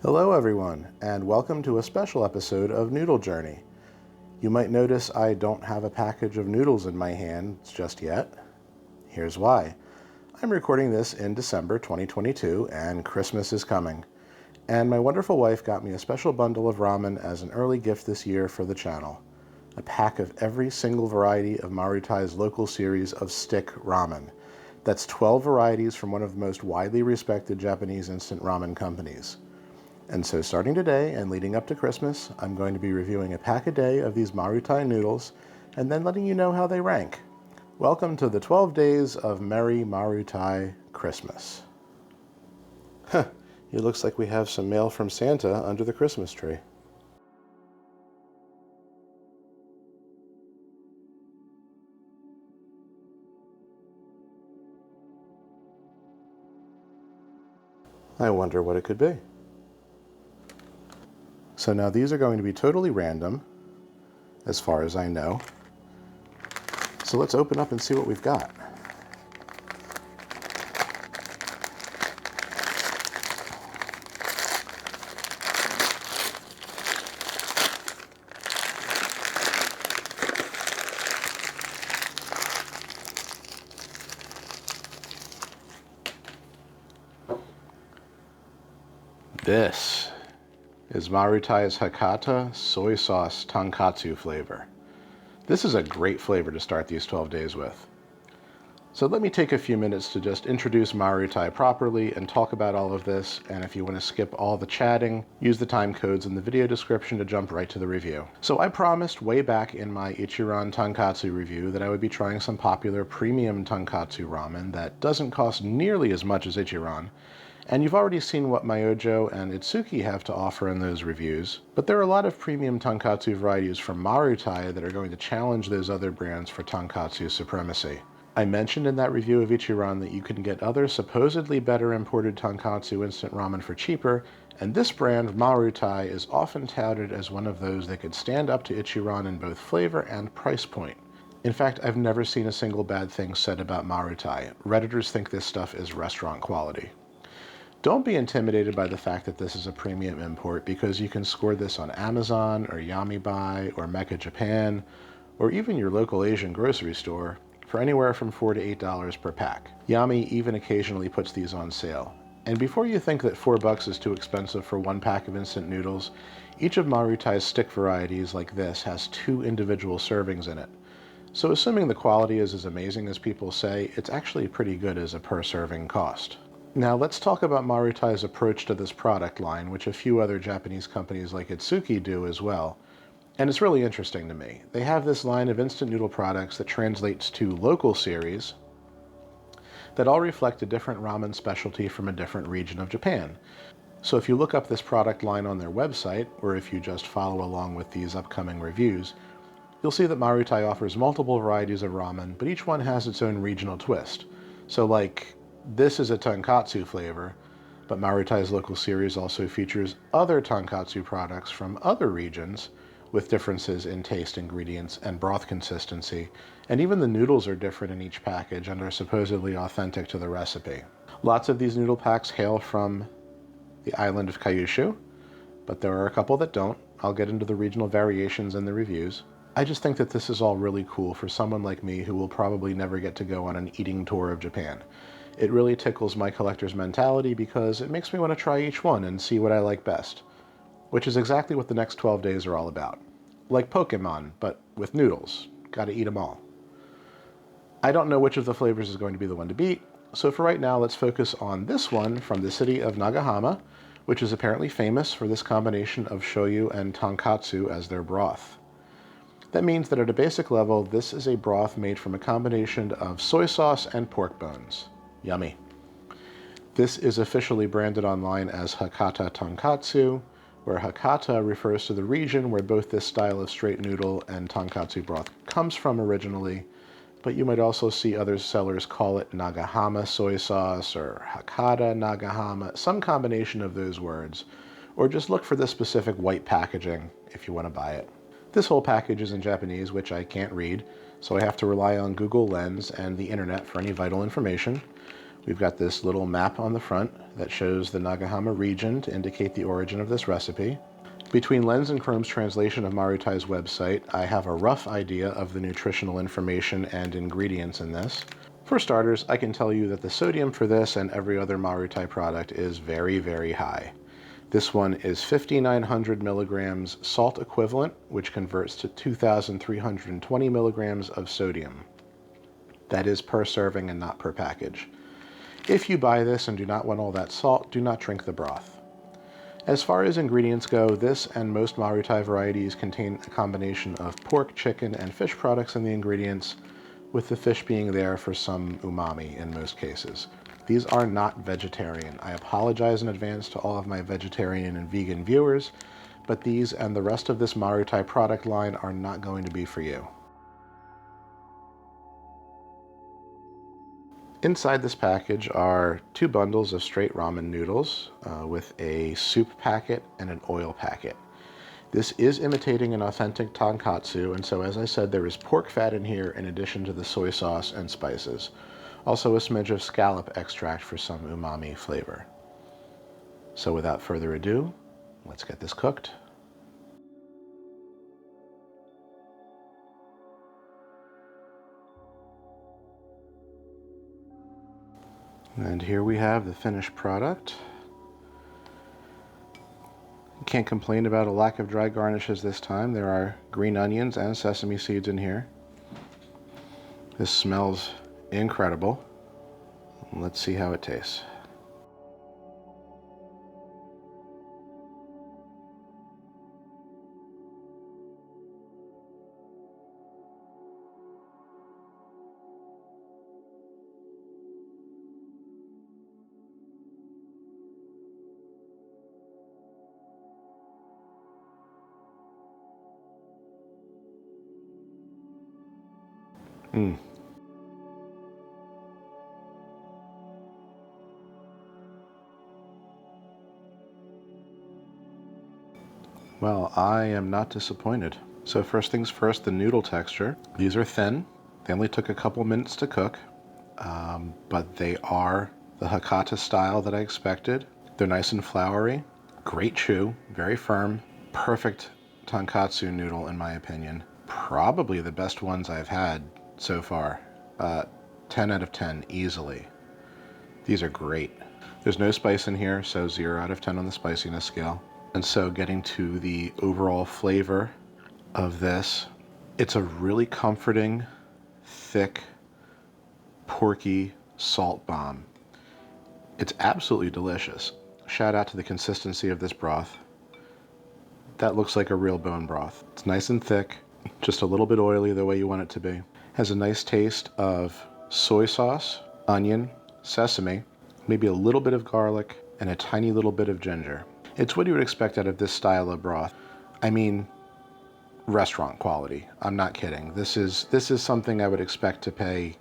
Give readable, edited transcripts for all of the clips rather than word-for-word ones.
Hello everyone, and welcome to a special episode of Noodle Journey. You might notice I don't have a package of noodles in my hands just yet. Here's why. I'm recording this in December 2022, and Christmas is coming. And my wonderful wife got me a special bundle of ramen as an early gift this year for the channel. A pack of every single variety of Marutai's local series of stick ramen. That's 12 varieties from one of the most widely respected Japanese instant ramen companies. And so starting today and leading up to Christmas, I'm going to be reviewing a pack a day of these Marutai noodles and then letting you know how they rank. Welcome to the 12 days of Merry Marutai Christmas. It looks like we have some mail from Santa under the Christmas tree. I wonder what it could be. So now these are going to be totally random, as far as I know. So let's open up and see what we've got. This is Marutai's Hakata Soy Sauce Tonkotsu flavor. This is a great flavor to start these 12 days with. So let me take a few minutes to just introduce Marutai properly and talk about all of this, and if you want to skip all the chatting, use the time codes in the video description to jump right to the review. So I promised way back in my Ichiran Tonkatsu review that I would be trying some popular premium Tonkatsu ramen that doesn't cost nearly as much as Ichiran. And you've already seen what Myojo and Itsuki have to offer in those reviews, but there are a lot of premium tonkatsu varieties from Marutai that are going to challenge those other brands for tonkatsu supremacy. I mentioned in that review of Ichiran that you can get other supposedly better imported tonkatsu instant ramen for cheaper, and this brand, Marutai, is often touted as one of those that could stand up to Ichiran in both flavor and price point. In fact, I've never seen a single bad thing said about Marutai. Redditors think this stuff is restaurant quality. Don't be intimidated by the fact that this is a premium import, because you can score this on Amazon or Yamibuy or Mecca Japan or even your local Asian grocery store for anywhere from $4 to $8 per pack. Yami even occasionally puts these on sale. And before you think that $4 is too expensive for one pack of instant noodles, each of Marutai's stick varieties like this has 2 individual servings in it. So assuming the quality is as amazing as people say, it's actually pretty good as a per serving cost. Now let's talk about Marutai's approach to this product line, which a few other Japanese companies like Itsuki do as well. And it's really interesting to me. They have this line of instant noodle products that translates to local series that all reflect a different ramen specialty from a different region of Japan. So if you look up this product line on their website, or if you just follow along with these upcoming reviews, you'll see that Marutai offers multiple varieties of ramen, but each one has its own regional twist. So like, this is a tonkatsu flavor, but Marutai's local series also features other tonkatsu products from other regions with differences in taste, ingredients, and broth consistency, and even the noodles are different in each package and are supposedly authentic to the recipe. Lots of these noodle packs hail from the island of Kyushu, but there are a couple that don't. I'll get into the regional variations in the reviews. I just think that this is all really cool for someone like me who will probably never get to go on an eating tour of Japan. It really tickles my collector's mentality because it makes me want to try each one and see what I like best, which is exactly what the next 12 days are all about. Like Pokemon, but with noodles. Gotta eat them all. I don't know which of the flavors is going to be the one to beat, so for right now let's focus on this one from the city of Nagahama, which is apparently famous for this combination of shoyu and tonkatsu as their broth. That means that at a basic level, this is a broth made from a combination of soy sauce and pork bones. Yummy. This is officially branded online as Hakata Tonkatsu, where Hakata refers to the region where both this style of straight noodle and tonkatsu broth comes from originally, but you might also see other sellers call it Nagahama soy sauce or Hakata Nagahama, some combination of those words, or just look for this specific white packaging if you want to buy it. This whole package is in Japanese, which I can't read, so I have to rely on Google Lens and the internet for any vital information. We've got this little map on the front that shows the Nagahama region to indicate the origin of this recipe. Between Lens and Chrome's translation of Marutai's website, I have a rough idea of the nutritional information and ingredients in this. For starters, I can tell you that the sodium for this and every other Marutai product is very, very high. This one is 5,900 milligrams salt equivalent, which converts to 2,320 milligrams of sodium. That is per serving and not per package. If you buy this and do not want all that salt, do not drink the broth. As far as ingredients go, this and most Marutai varieties contain a combination of pork, chicken, and fish products in the ingredients, with the fish being there for some umami in most cases. These are not vegetarian. I apologize in advance to all of my vegetarian and vegan viewers, but these and the rest of this Marutai product line are not going to be for you. Inside this package are 2 bundles of straight ramen noodles with a soup packet and an oil packet. This is imitating an authentic tonkatsu, and so as I said, there is pork fat in here in addition to the soy sauce and spices. Also a smidge of scallop extract for some umami flavor. So without further ado, let's get this cooked. And here we have the finished product. Can't complain about a lack of dry garnishes this time. There are green onions and sesame seeds in here. This smells incredible. Let's see how it tastes. Well, I am not disappointed. So first things first, the noodle texture. These are thin. They only took a couple minutes to cook, but they are the Hakata style that I expected. They're nice and floury, great chew, very firm, perfect tonkatsu noodle in my opinion. Probably the best ones I've had so far. 10 out of 10 easily. These are great. There's no spice in here, so 0 out of 10 on the spiciness scale. And so getting to the overall flavor of this, it's a really comforting, thick, porky salt bomb. It's absolutely delicious. Shout out to the consistency of this broth. That looks like a real bone broth. It's nice and thick, just a little bit oily the way you want it to be. Has a nice taste of soy sauce, onion, sesame, maybe a little bit of garlic, and a tiny little bit of ginger. It's what you would expect out of this style of broth. I mean, restaurant quality. I'm not kidding. This is something I would expect to pay,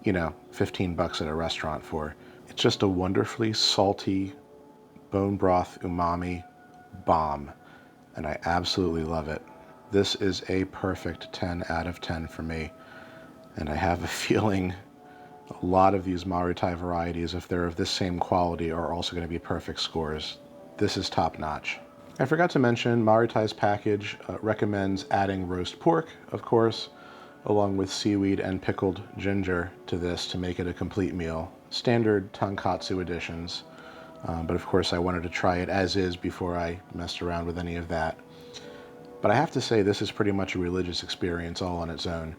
15 bucks at a restaurant for. It's just a wonderfully salty bone broth umami bomb, and I absolutely love it. This is a perfect 10 out of 10 for me, and I have a feeling a lot of these Marutai varieties, if they're of this same quality, are also going to be perfect scores. This is top notch. I forgot to mention Marutai's package recommends adding roast pork, of course, along with seaweed and pickled ginger to this to make it a complete meal. Standard tonkatsu additions, but of course I wanted to try it as is before I messed around with any of that. But I have to say this is pretty much a religious experience all on its own.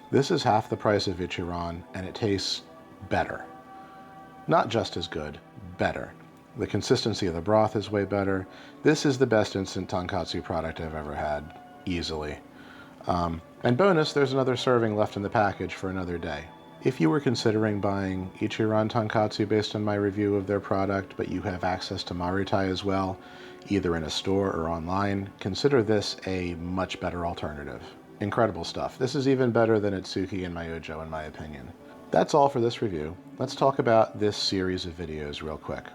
This is half the price of Ichiran, and it tastes better. Not just as good, better. The consistency of the broth is way better. This is the best instant tonkatsu product I've ever had, easily. And bonus, there's another serving left in the package for another day. If you were considering buying Ichiran tonkatsu based on my review of their product, but you have access to Marutai as well, either in a store or online, consider this a much better alternative. Incredible stuff. This is even better than Itsuki and Myojo in my opinion. That's all for this review. Let's talk about this series of videos real quick.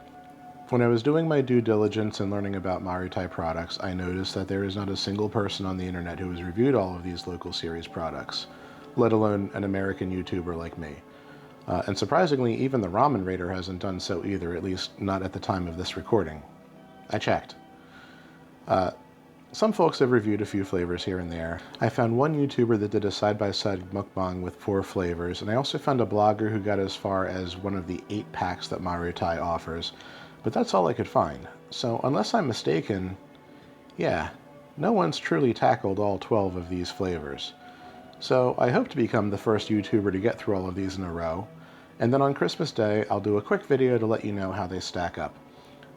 When I was doing my due diligence and learning about Marutai products, I noticed that there is not a single person on the internet who has reviewed all of these local series products, let alone an American YouTuber like me. And surprisingly, even the Ramen Raider hasn't done so either, at least not at the time of this recording. I checked. Some folks have reviewed a few flavors here and there. I found one YouTuber that did a side-by-side mukbang with 4 flavors, and I also found a blogger who got as far as one of the 8 packs that Marutai offers, but that's all I could find. So unless I'm mistaken, yeah, no one's truly tackled all 12 of these flavors. So I hope to become the first YouTuber to get through all of these in a row, and then on Christmas Day, I'll do a quick video to let you know how they stack up.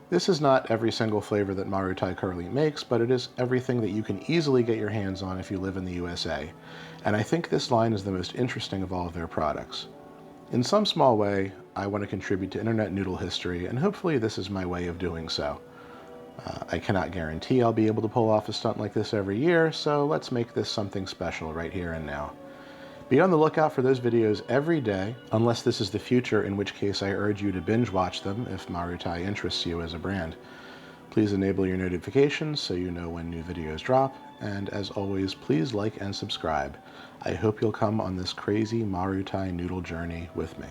This is not every single flavor that Marutai currently makes, but it is everything that you can easily get your hands on if you live in the USA, and I think this line is the most interesting of all of their products. In some small way, I want to contribute to internet noodle history, and hopefully this is my way of doing so. I cannot guarantee I'll be able to pull off a stunt like this every year, so let's make this something special right here and now. Be on the lookout for those videos every day, unless this is the future, in which case I urge you to binge watch them if Marutai interests you as a brand. Please enable your notifications so you know when new videos drop, and as always, please like and subscribe. I hope you'll come on this crazy Marutai noodle journey with me.